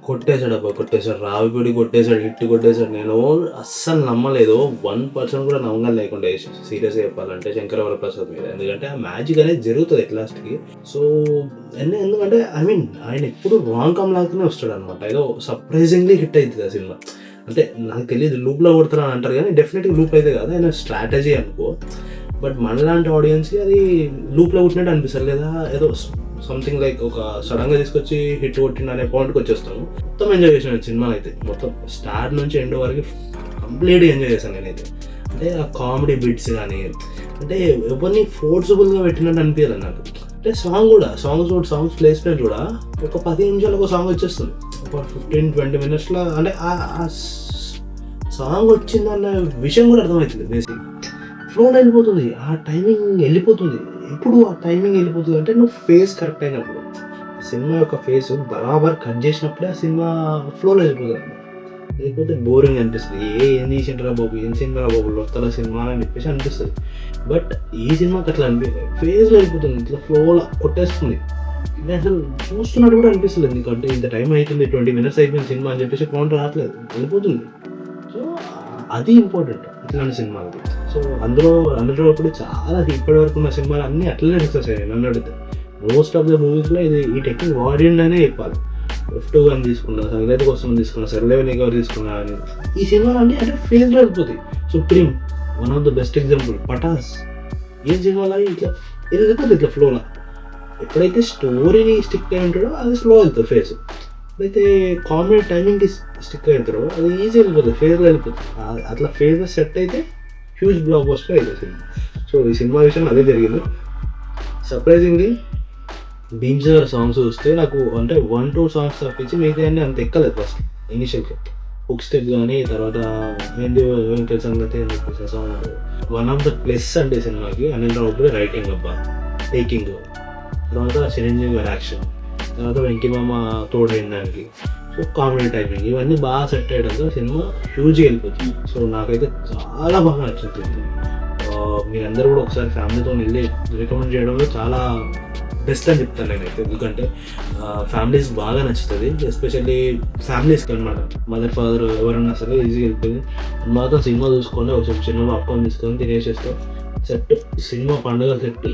కొట్టేశాడు. రావిపూడి కొట్టేశాడు, హిట్ కొట్టేశాడు. నేను అస్సలు నమ్మలేదు. 1% కూడా నమ్మకం లేకుండా చేసాను సీరియస్గా చెప్పాలంటే శంకరవరప్రసాద్ మీద. ఎందుకంటే ఆ మ్యాజిక్ అనేది జరుగుతుంది ఎట్ లాస్ట్కి. సో ఎందుకంటే ఆయన ఎప్పుడు రాంగ్ కామ్ లాగానే వస్తాడు అనమాట. ఏదో సర్ప్రైజింగ్లీ హిట్ అవుతుంది ఆ సినిమా. అంటే నాకు తెలియదు లూప్లో కొడతారని అంటారు కానీ డెఫినెట్గా లూప్ అయితే కాదు, ఆయన స్ట్రాటజీ అనుకో. బట్ మనలాంటి ఆడియన్స్కి అది లూప్లో కొట్టినట్టు అనిపిస్తుంది, లేదా ఏదో సంథింగ్ లైక్ ఒక సడన్గా తీసుకొచ్చి హిట్ కొట్టిన అనే పాయింట్కి వచ్చేస్తాను. మొత్తం ఎంజాయ్ చేసాను సినిమా అయితే. మొత్తం స్టార్ట్ నుంచి ఎండ్ వరకు కంప్లీట్గా ఎంజాయ్ చేశాను నేనైతే. అంటే ఆ కామెడీ బిట్స్ కానీ, అంటే ఎవరిని ఫోర్సబుల్గా పెట్టినట్టు అనిపించాలి నాకు. అంటే సాంగ్స్ ప్లేస్మెంట్ కూడా ఒక 10 నిమిషాలు ఒక సాంగ్ వచ్చేస్తుంది, ఒక 15-20 మినిట్స్లో. అంటే ఆ సాంగ్ వచ్చిందన్న విషయం కూడా అర్థమవుతుంది. బేసిక్ ఫ్లోలో వెళ్ళిపోతుంది, ఆ టైమింగ్ వెళ్ళిపోతుంది. ఎప్పుడు ఆ టైమింగ్ వెళ్ళిపోతుంది అంటే నువ్వు ఫేస్ కరెక్ట్ అయినప్పుడు, సినిమా యొక్క ఫేస్ బరాబర్ కట్ చేసినప్పుడే ఆ సినిమా ఫ్లోలో వెళ్ళిపోతుంది. లేకపోతే బోరింగ్ అనిపిస్తుంది. ఏం తీసిండ్రా బాబు, ఏం సినిమా బాబు, వస్తారా సినిమా అని చెప్పేసి అనిపిస్తుంది. బట్ ఈ సినిమాకి అట్లా అనిపించదు, ఫేస్లో వెళ్ళిపోతుంది, ఇట్లా ఫ్లోలో కొట్టేస్తుంది. అసలు చూస్తున్నట్టు కూడా అనిపిస్తుంది. ఎందుకంటే ఇంత టైం అవుతుంది, 20 మినిట్స్ అయిపోయింది సినిమా అని చెప్పేసి కౌంట్ రావట్లేదు, వెళ్ళిపోతుంది. సో అది ఇంపార్టెంట్ ఇట్లాంటి సినిమాలకి. సో అందులో ఇప్పుడు చాలా ఇప్పటి వరకు ఉన్న సినిమాలు అన్నీ అట్లనే సక్సెస్ అయ్యాయి నన్ను అడిగితే. మోస్ట్ ఆఫ్ ద మూవీస్లో ఈ టెక్నిక్ వాడిందనే చెప్పాలి. F2 అని తీసుకున్నా, సంగతి కోసం తీసుకున్నా, సర్లేవని గారు తీసుకున్నా అని ఈ సినిమాలు అంటే ఫేజ్లో వెళ్ళిపోతాయి. Supreme one of the best example. Pataas ఏ సినిమాలో ఇట్లా వెళ్ళిపోతుంది, ఇట్లా ఫ్లోలో. ఎప్పుడైతే స్టోరీని స్టిక్ అయి ఉంటాడో అది స్లో వెళ్తుంది ఫేస్. ఎప్పుడైతే కామెడీ టైమింగ్కి స్టిక్ అయి ఉంటారో అది ఈజీ వెళ్ళిపోతుంది, ఫేజ్లో వెళ్ళిపోతుంది. అట్లా ఫేజ్లో సెట్ అయితే హ్యూజ్ బ్లాక్ బస్టర్ అవుతుంది సినిమా. సో ఈ సినిమా విషయం అదే జరిగింది. సర్ప్రైజింగ్లీ బీమ్స్ గారి సాంగ్స్ చూస్తే నాకు అంటే 1-2 సాంగ్స్ తప్పించి మిగతా అన్నీ అంత ఎక్కలేదు ఫస్ట్ ఇనిషియల్గా. హుక్ స్టెప్ కానీ, తర్వాత ఏంది వెంకట సంగతి అని చెప్పేసి song one of the plus అంటే సినిమాకి. అనిల్ రావుపూడి రైటింగ్ అబ్బా, టేకింగ్, తర్వాత చిరంజీవి గారి యాక్షన్, తర్వాత వెంకీమామ తోడైన దానికి. సో కామెడీ టైమింగ్ ఇవన్నీ బాగా సెట్ అయ్యడంతో సినిమా హ్యూజ్గా వెళ్ళిపోతుంది. సో నాకైతే చాలా బాగా నచ్చుతుంది. మీరందరూ కూడా ఒకసారి ఫ్యామిలీతో వెళ్ళి రికమెండ్ చేయడంలో చాలా బెస్ట్ అని చెప్తాను నేనైతే. ఎందుకంటే ఫ్యామిలీస్ బాగా నచ్చుతుంది, ఎస్పెషల్లీ ఫ్యామిలీస్కి అనమాట. మదర్ ఫాదర్ ఎవరన్నా సరే ఈజీగా వెళ్ళిపోయింది. మాత్రం సినిమా చూసుకొని ఒక చిన్న అప్పం తీసుకొని తినేసేస్తాం, సెట్. సినిమా పండుగ సెట్.